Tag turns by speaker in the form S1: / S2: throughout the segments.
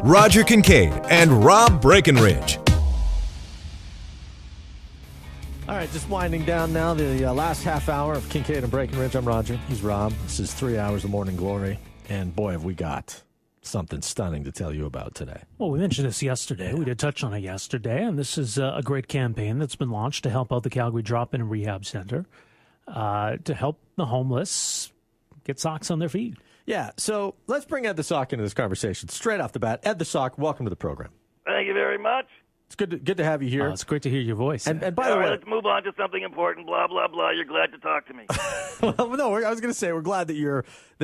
S1: Roger Kincaid and Rob Breckenridge.
S2: All right, just winding down now the last half hour of Kincaid and Breckenridge. I'm Roger. He's Rob. This is 3 hours of morning glory. And boy, have we got something stunning to tell you about today.
S3: Well, we mentioned this yesterday. We did touch on it yesterday. And this is a great campaign that's been launched to help out the Calgary Drop-In and Rehab Center to help the homeless get socks on their feet.
S2: Yeah, so let's bring Ed the Sock into this conversation straight off the bat. Ed the Sock, welcome to the program.
S4: Thank you very much.
S2: It's good to have you here.
S3: It's great to hear your voice.
S2: And by the way,
S4: let's move on to something important. Blah blah blah. You're glad to talk to me.
S2: Well, no, I was going to say we're glad that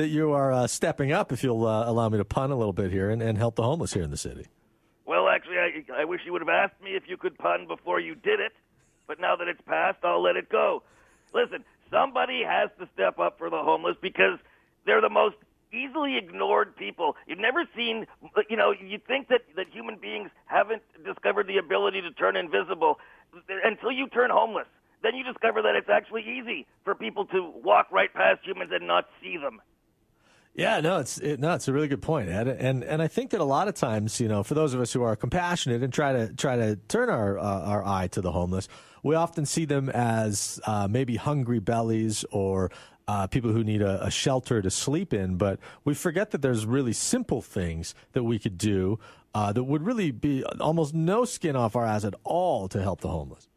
S2: you are stepping up. If you'll allow me to pun a little bit here and help the homeless here in the city.
S4: Well, actually, I wish you would have asked me if you could pun before you did it. But now that it's passed, I'll let it go. Listen, somebody has to step up for the homeless because they're the most easily ignored people. You've never seen, you think that human beings haven't discovered the ability to turn invisible until you turn homeless. Then you discover that it's actually easy for people to walk right past humans and not see them.
S2: Yeah, it's a really good point, Ed. And I think that a lot of times, for those of us who are compassionate and try to turn our eye to the homeless, we often see them as maybe hungry bellies or people who need a shelter to sleep in, but we forget that there's really simple things that we could do that would really be almost no skin off our ass at all to help the homeless.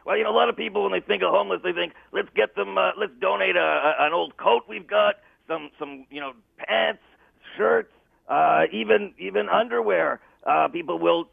S4: Well, a lot of people, when they think of homeless, they think, let's get them, let's donate an old coat we've got, some pants, shirts, even underwear. People will,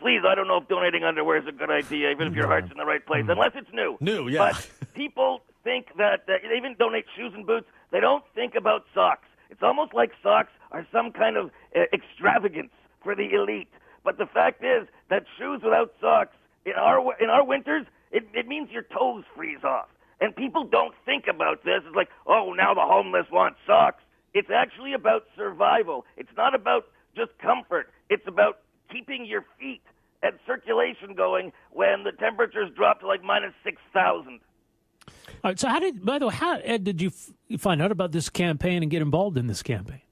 S4: please, I don't know if donating underwear is a good idea, even if your heart's in the right place, unless it's new.
S2: New, yeah.
S4: But people think that they even donate shoes and boots. They don't think about socks. It's almost like socks are some kind of extravagance for the elite. But the fact is that shoes without socks in our winters, it means your toes freeze off. And people don't think about this. It's like, oh, now the homeless want socks. It's actually about survival. It's not about just comfort. It's about keeping your feet and circulation going when the temperatures drop to like minus 6,000.
S3: All right, so how, Ed, did you find out about this campaign and get involved in this campaign?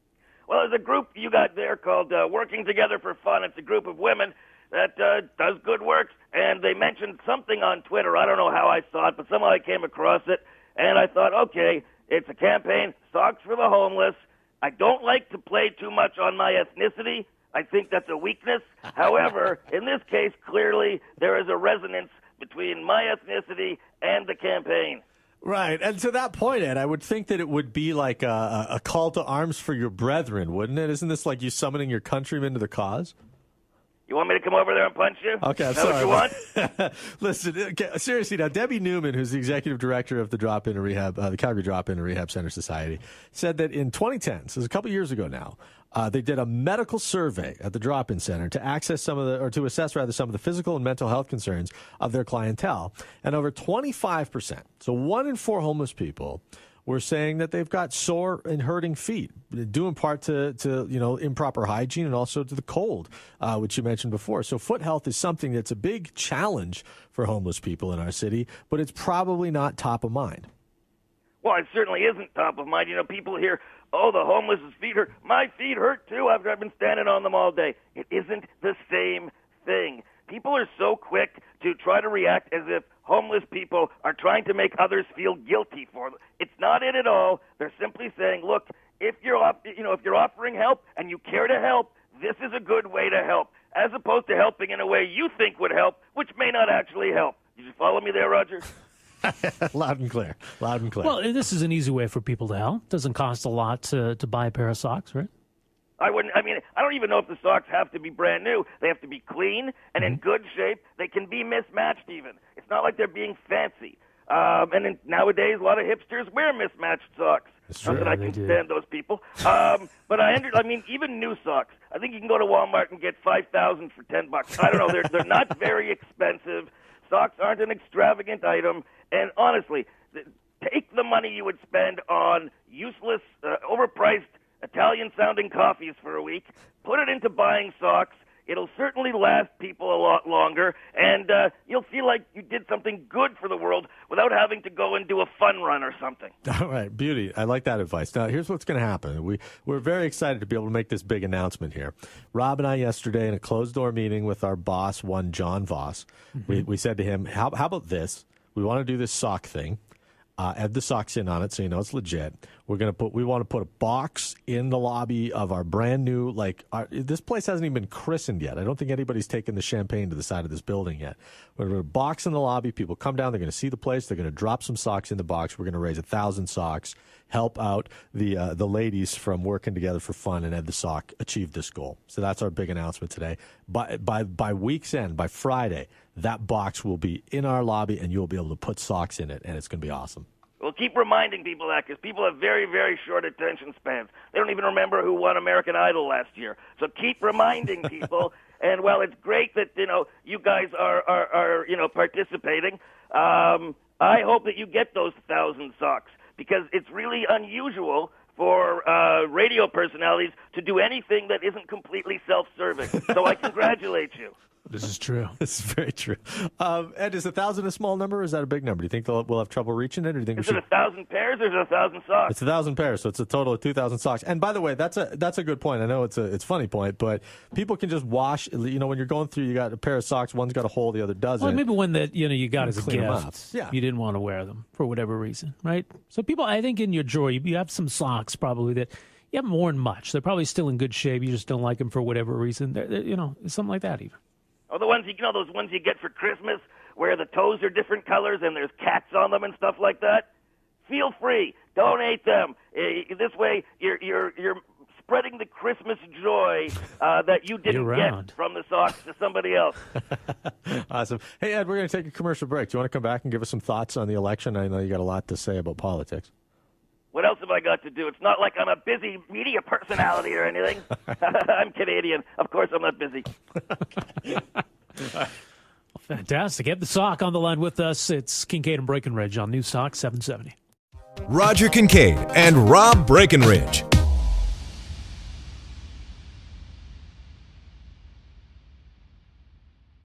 S4: Well, there's a group you got there called Working Together for Fun. It's a group of women that does good work, and they mentioned something on Twitter. I don't know how I saw it, but somehow I came across it, and I thought, okay, it's a campaign, Socks for the Homeless. I don't like to play too much on my ethnicity. I think that's a weakness. However, in this case, clearly there is a resonance between my ethnicity and the campaign.
S2: Right. And to that point, Ed, I would think that it would be like a call to arms for your brethren, wouldn't it? Isn't this like you summoning your countrymen to the cause?
S4: You want me to come over there and punch you?
S2: Okay, I'm
S4: Is that
S2: sorry.
S4: what you want?
S2: Listen, okay, seriously now, Debbie Newman, who's the executive director of the Drop-In and Rehab, the Calgary Drop-In and Rehab Center Society, said that in 2010, so it was a couple years ago now, they did a medical survey at the Drop-In Center to assess some of the physical and mental health concerns of their clientele, and over 25%, so 1 in 4 homeless people, were saying that they've got sore and hurting feet, due in part to improper hygiene and also to the cold, which you mentioned before. So foot health is something that's a big challenge for homeless people in our city, but it's probably not top of mind.
S4: Well, it certainly isn't top of mind. People hear, oh, the homeless's feet hurt. My feet hurt, too, after I've been standing on them all day. It isn't the same thing. People are so quick to try to react as if homeless people are trying to make others feel guilty for them. It's not it at all. They're simply saying, look, if you're offering help and you care to help, this is a good way to help, as opposed to helping in a way you think would help, which may not actually help. Did you follow me there, Roger?
S2: Loud and clear. Loud and clear.
S3: Well, this is an easy way for people to help. Doesn't cost a lot to buy a pair of socks, right?
S4: I don't even know if the socks have to be brand new. They have to be clean and in good shape. They can be mismatched even. It's not like they're being fancy. Nowadays, a lot of hipsters wear mismatched socks.
S2: That's
S4: Not
S2: true.
S4: that I can stand those people. But even new socks. I think you can go to Walmart and get 5,000 for $10. I don't know. They're not very expensive. Socks aren't an extravagant item. And honestly, take the money you would spend on useless, overpriced Italian-sounding coffees for a week, put it into buying socks. It'll certainly last people a lot longer, and you'll feel like you did something good for the world without having to go and do a fun run or something.
S2: All right, beauty. I like that advice. Now, here's what's going to happen. We're very excited to be able to make this big announcement here. Rob and I yesterday in a closed-door meeting with our boss, one John Voss, we said to him, how about this? We want to do this sock thing. Add the socks in on it so you know it's legit. We want to put a box in the lobby of our brand new, this place hasn't even been christened yet. I don't think anybody's taken the champagne to the side of this building yet. We're going to put a box in the lobby. People come down. They're going to see the place. They're going to drop some socks in the box. We're going to raise 1,000 socks, help out the ladies from working together for fun, and Ed the Sock achieve this goal. So that's our big announcement today. By week's end, by Friday, that box will be in our lobby, and you'll be able to put socks in it, and it's going to be awesome.
S4: We'll keep reminding people that because people have very, very short attention spans. They don't even remember who won American Idol last year. So keep reminding people. And while it's great that you guys are participating, I hope that you get those 1,000 socks because it's really unusual for radio personalities to do anything that isn't completely self-serving. So I congratulate you.
S3: This is true.
S2: This is very true. Ed, is 1,000 a small number or is that a big number? Do you think we'll have trouble reaching it? Or do you think
S4: is it 1,000 pairs or is it 1,000 socks?
S2: It's 1,000 pairs, so it's a total of 2,000 socks. And by the way, that's a good point. I know it's a funny point, but people can just wash. When you're going through, you got a pair of socks. One's got a hole, the other doesn't.
S3: Well, maybe one that you got as a
S2: clean 'em up.
S3: gift.
S2: Yeah.
S3: You didn't want to wear them for whatever reason, right? So people, I think in your drawer, you have some socks probably that you haven't worn much. They're probably still in good shape. You just don't like them for whatever reason. Something like that even.
S4: Oh, the ones those ones you get for Christmas where the toes are different colors and there's cats on them and stuff like that. Feel free, donate them. This way, you're spreading the Christmas joy that you didn't get from the socks to somebody else.
S2: Awesome. Hey, Ed, we're going to take a commercial break. Do you want to come back and give us some thoughts on the election? I know you got a lot to say about politics.
S4: What else have I got to do? It's not like I'm a busy media personality or anything. I'm Canadian. Of course I'm not busy.
S3: Fantastic. Ed the Sock on the line with us. It's Kincaid and Breckenridge on News Talk 770.
S1: Roger Kincaid and Rob Breckenridge.